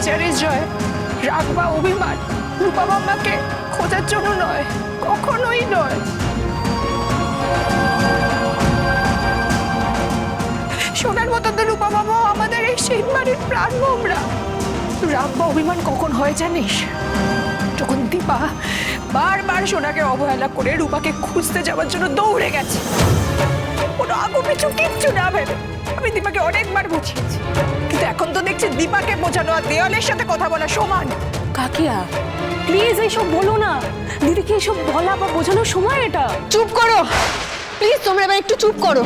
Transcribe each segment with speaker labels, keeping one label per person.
Speaker 1: বিচারের জয়, রাগ বা অভিমান রূপা মামাকে খোঁজার জন্য নয়, কখনোই নয়। সোনার মতো তো রূপা মামা আমাদের এই সেই বাড়ির প্রাণ ভোমরা। রাগ বা অভিমান কখন হয় জানিস? যখন দীপা বারবার সোনাকে অবহেলা করে রূপাকে খুঁজতে যাওয়ার জন্য দৌড়ে গেছে, কোনো আগু পিছু কিচ্ছু না ভেবে। আমি দীপাকে অনেকবার বুঝিয়েছি, কিন্তু এখন তো দেখছি দীপাকে বোঝানো আর দেওয়ালের সাথে কথা বলা সমান।
Speaker 2: কাকিয়া প্লিজ এইসব বলো না, দিদিকে এইসব বলা বা বোঝানোর সময় এটা।
Speaker 3: চুপ করো প্লিজ, তোমরা এবার একটু চুপ করো।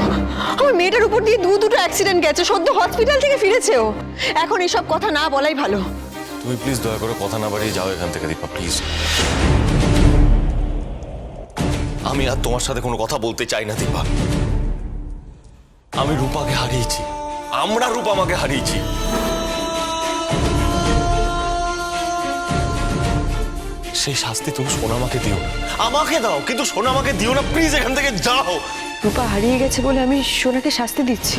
Speaker 3: আমার মেয়েটার উপর দিয়ে দুটো অ্যাক্সিডেন্ট গেছে, সদ্য হসপিটাল থেকে ফিরেছে ও। এখন এসব কথা না বলাই ভালো।
Speaker 4: তুমি প্লিজ দয়া করে কথা না বাড়িয়ে যাও এখান থেকে দীপা, প্লিজ। আমি আর তোমার সাথে কোনো কথা বলতে চাই না দীপা। আমি রূপাকে হারিয়েছি, আমরা রূপা আমাকে হারিয়েছি। সেই শাস্তি তুমি সোনামাকে দিও না, আমাকে দাও, কিন্তু সোনামাকে দিও না প্লিজ। এখান থেকে যাও।
Speaker 2: রূপা হারিয়ে গেছে বলে আমি সোনাকে শাস্তি দিচ্ছি?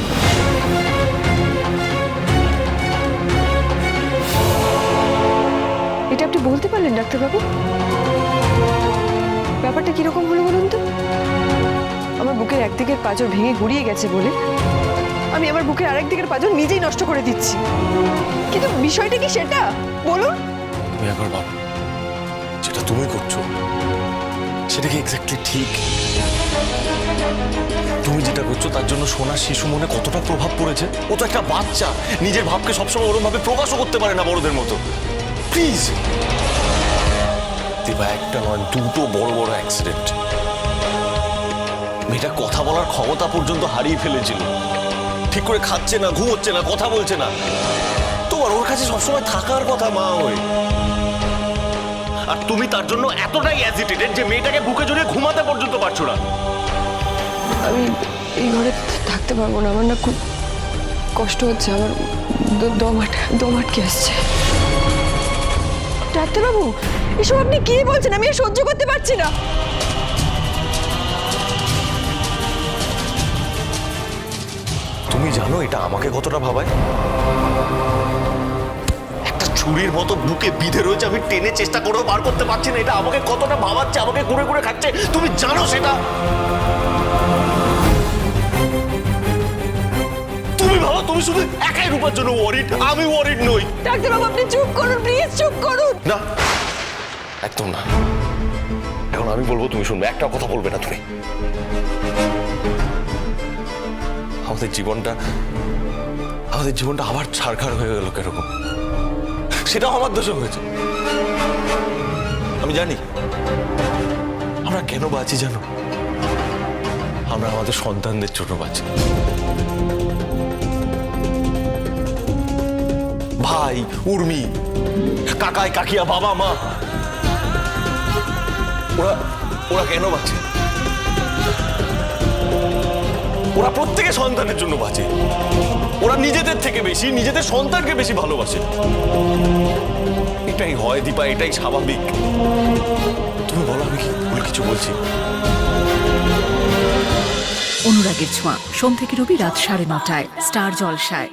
Speaker 2: এটা আপনি বলতে পারলেন ডাক্তারবাবু? ব্যাপারটা কিরকম হলো বলুন তো? আমার বুকের একদিকের পাঁজর ভেঙে গুড়িয়ে গেছে বলে আমি আমার বুকের আরেক দিকের পাঁজর নিজেই নষ্ট করে দিচ্ছি। কিন্তু বিষয়টা কি সেটা বলুন?
Speaker 4: তুমি একবার ভাবো, যেটা তুমি করছো সেটা কি এক্স্যাক্টলি ঠিক? তুমি যেটা করছো তার জন্য সোনার শিশু মনে কতটা প্রভাব পড়েছে। ও তো একটা বাচ্চা, নিজের ভাবকে সবসময় ওরকম ভাবে প্রকাশও করতে পারে না বড়দের মতো। প্লিজ দীপা, একটা নয় দুটো বড় বড় অ্যাক্সিডেন্ট। মেয়েটা কথা বলার ক্ষমতা পর্যন্ত হারিয়ে ফেলেছিল, ঠিক করে খাচ্ছে না, ঘুমোচ্ছে না, কথা বলছে না। তোমার ওর কাছে সবসময় থাকার কথা মা হয়ে, আর তুমি তার জন্য এতটাই অ্যাজিটেটেড যে মেয়েটাকে বুকে জড়িয়ে ঘুমাতে পর্যন্ত পারছো না।
Speaker 2: আমি এই ঘরে থাকতে পারবো না, আমার না খুব কষ্ট হচ্ছে, আমার দম আটকে আসছে। ডাক্তারবাবু এসব আপনি কি বলছেন? আমি আর সহ্য করতে পারছি না।
Speaker 4: তুমি জানো এটা আমাকে কতটা ভাবায়? একটা ছুরির মতো বুকে বিঁধে রয়েছে, আমি টেনে চেষ্টা করেও বার করতে পারছি না। এটা আমাকে কতটা ভাবাচ্ছে, আমাকে ঘুরে ঘুরে খাচ্ছে, তুমি জানো সেটা? তুমি ভাবো তুমি শুধু একাই রূপার জন্য ওয়ারিড, আমি ওয়ারিড নই।
Speaker 2: ডাক্তারবাবু আপনি চুপ করুন প্লিজ, চুপ করুন।
Speaker 4: না, একদম না। এখন আমি বলবো তুমি শুনবে, একটা কথা বলবে না তুমি। আমাদের জীবনটা আবার ছাড়খাড় হয়ে গেল কিরকম, সেটাও আমার দোষে হয়েছে। আমি জানি আমরা কেন বাঁচি জানো? আমরা আমাদের সন্তানদের জন্য বাঁচি। ভাই, উর্মি, কাকাই, কাকিয়া, বাবা, মা, ওরা কেন বাঁচে? ওরা প্রত্যেকে সন্তানের জন্য বাঁচে। ওরা নিজেদের থেকে বেশি নিজেদের সন্তানকে বেশি ভালোবাসে। এটাই হয় দীপা, এটাই স্বাভাবিক। তুমি বলো আমি কি ভুল কিছু বলছি?
Speaker 5: অনুরাগের ছোঁয়া সোম থেকে রবি রাত 9:30টায় স্টার জলসায়।